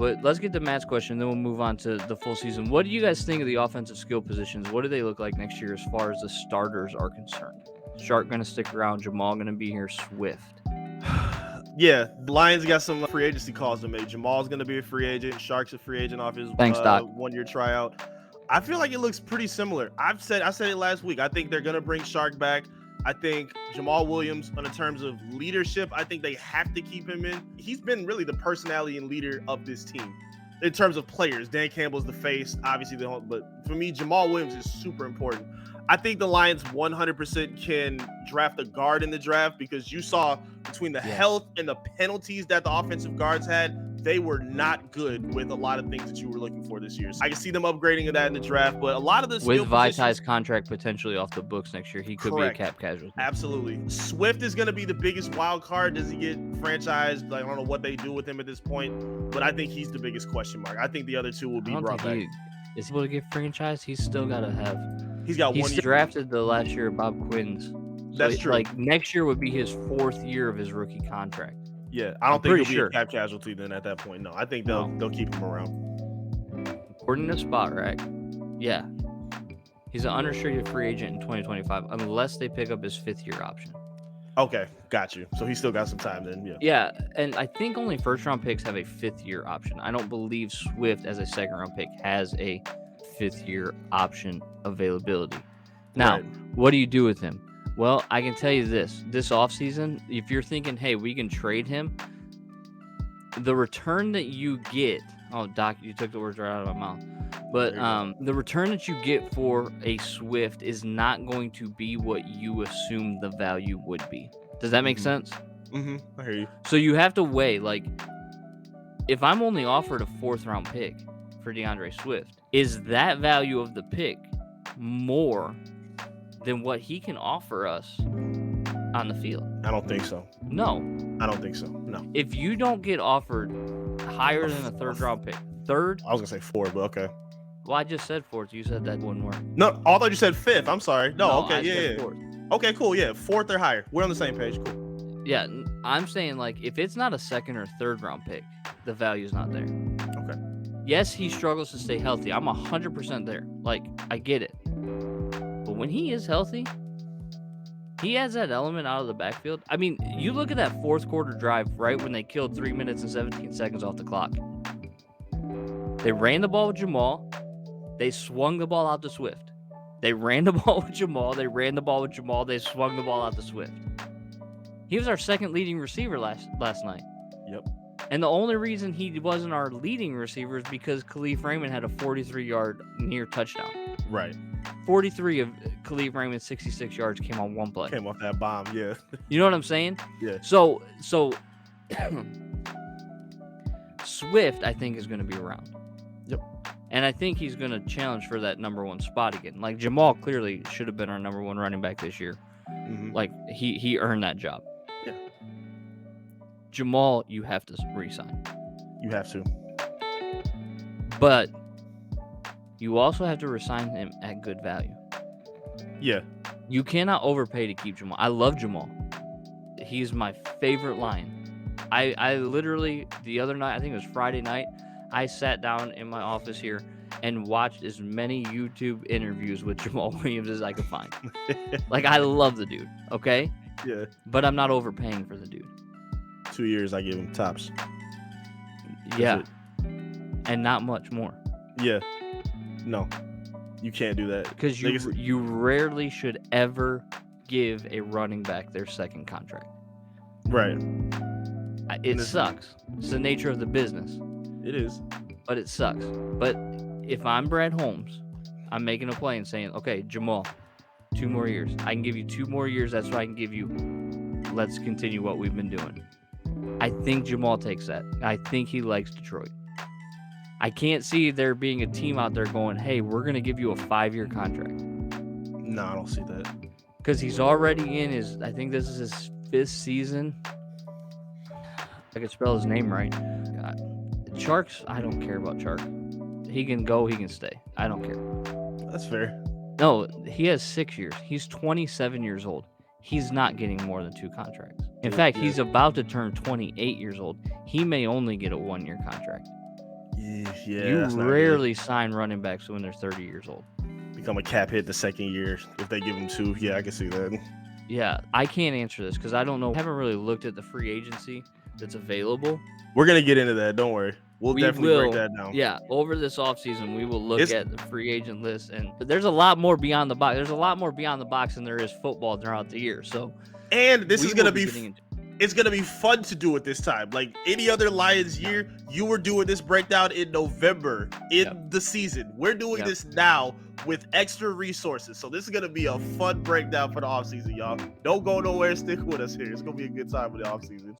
But let's get to Matt's question, then we'll move on to the full season. What do you guys think of the offensive skill positions? What do they look like next year as far as the starters are concerned? Shark going to stick around. Jamal going to be here. Swift. Yeah, the Lions got some free agency calls to make. Jamal's going to be a free agent. Shark's a free agent off his one-year tryout. I feel like it looks pretty similar. I said it last week. I think they're going to bring Shark back. I think Jamal Williams, in terms of leadership, I think they have to keep him in. He's been really the personality and leader of this team in terms of players. Dan Campbell's the face, obviously, but for me, Jamal Williams is super important. I think the Lions 100% can draft a guard in the draft because you saw between the health and the penalties that the offensive guards had, they were not good with a lot of things that you were looking for this year. So I can see them upgrading that in the draft, but a lot of the with Vitai's contract potentially off the books next year, he could be a cap casualty. Absolutely. Swift is going to be the biggest wild card. Does he get franchised? Like, I don't know what they do with him at this point, but I think he's the biggest question mark. I think the other two will be brought back. Is he able to get franchised? He's still got to have. He's got 1 year. Drafted the last year of Bob Quinn's. So that's true. Like next year would be his 4th year of his rookie contract. Yeah, I don't think he'll be a cap casualty then at that point. No, I think they'll keep him around. According to Spot Rack, yeah, he's an unrestricted free agent in 2025 unless they pick up his 5th year option. Okay, got you. So he's still got some time then. Yeah. Yeah, and I think only first-round picks have a 5th year option. I don't believe Swift as a second-round pick has a 5th year option availability. Now, What do you do with him? Well, I can tell you this offseason, if you're thinking, hey, we can trade him, the return that you get, Doc, you took the words right out of my mouth, but the return that you get for a Swift is not going to be what you assume the value would be. Does that make sense? Mm-hmm. I hear you. So you have to weigh, like, if I'm only offered a 4th round pick for DeAndre Swift, is that value of the pick more than what he can offer us on the field? I don't think so. No. I don't think so. No. If you don't get offered higher than a 3rd round pick, 3rd? I was going to say 4, but okay. Well, I just said 4th. You said that wouldn't work. No, I thought you said 5th. I'm sorry. No, okay. Yeah. 4th. Okay, cool. Yeah, 4th or higher. We're on the same page. Cool. Yeah, I'm saying, like, if it's not a 2nd or 3rd round pick, the value's not there. Okay. Yes, he struggles to stay healthy. I'm 100% there. Like, I get it. But when he is healthy, he has that element out of the backfield. I mean, you look at that 4th quarter drive, right, when they killed 3 minutes and 17 seconds off the clock. They ran the ball with Jamal. They swung the ball out to Swift. They ran the ball with Jamal. They ran the ball with Jamal. They swung the ball out to Swift. He was our 2nd leading receiver last night. Yep. And the only reason he wasn't our leading receiver is because Khalif Raymond had a 43-yard near touchdown. Right. 43 of Khalif Raymond's 66 yards came on one play. Came off that bomb, yeah. You know what I'm saying? Yeah. So Swift, I think, is going to be around. Yep. And I think he's going to challenge for that number 1 spot again. Like, Jamal clearly should have been our number 1 running back this year. Mm-hmm. Like, he earned that job. Yeah. Jamal, you have to re-sign. You have to. But you also have to resign him at good value. Yeah. You cannot overpay to keep Jamal. I love Jamal. He's my favorite Lion. I literally, the other night, I think it was Friday night, I sat down in my office here and watched as many YouTube interviews with Jamal Williams as I could find. Like, I love the dude, okay? Yeah. But I'm not overpaying for the dude. 2 years, I give him tops. Yeah. And not much more. Yeah. No. You can't do that. Because you rarely should ever give a running back their 2nd contract. Right. It sucks. It's the nature of the business. It is. But it sucks. But if I'm Brad Holmes, I'm making a play and saying, okay, Jamal, 2 more years. I can give you 2 more years. That's what I can give you. Let's continue what we've been doing. I think Jamal takes that. I think he likes Detroit. I can't see there being a team out there going, hey, we're going to give you a 5-year contract. No, I don't see that. Because he's already in his, I think this is his 5th season. I could spell his name right. Sharks, I don't care about Shark. He can go, he can stay. I don't care. That's fair. No, he has 6 years. He's 27 years old. He's not getting more than 2 contracts. In fact, he's about to turn 28 years old. He may only get a 1-year contract. Yeah, you rarely sign running backs when they're 30 years old. Become a cap hit the second year if they give them 2. Yeah, I can see that. Yeah, I can't answer this because I don't know. I haven't really looked at the free agency that's available. We're gonna get into that. Don't worry. We'll definitely break that down. Yeah, over this offseason, we will look at the free agent list, and there's a lot more beyond the box. There's a lot more beyond the box than there is football throughout the year. So, and this is gonna be. It's going to be fun to do it this time. Like any other Lions year, you were doing this breakdown in November in the season. We're doing this now with extra resources. So this is going to be a fun breakdown for the offseason, y'all. Don't go nowhere. Stick with us here. It's going to be a good time with the offseason.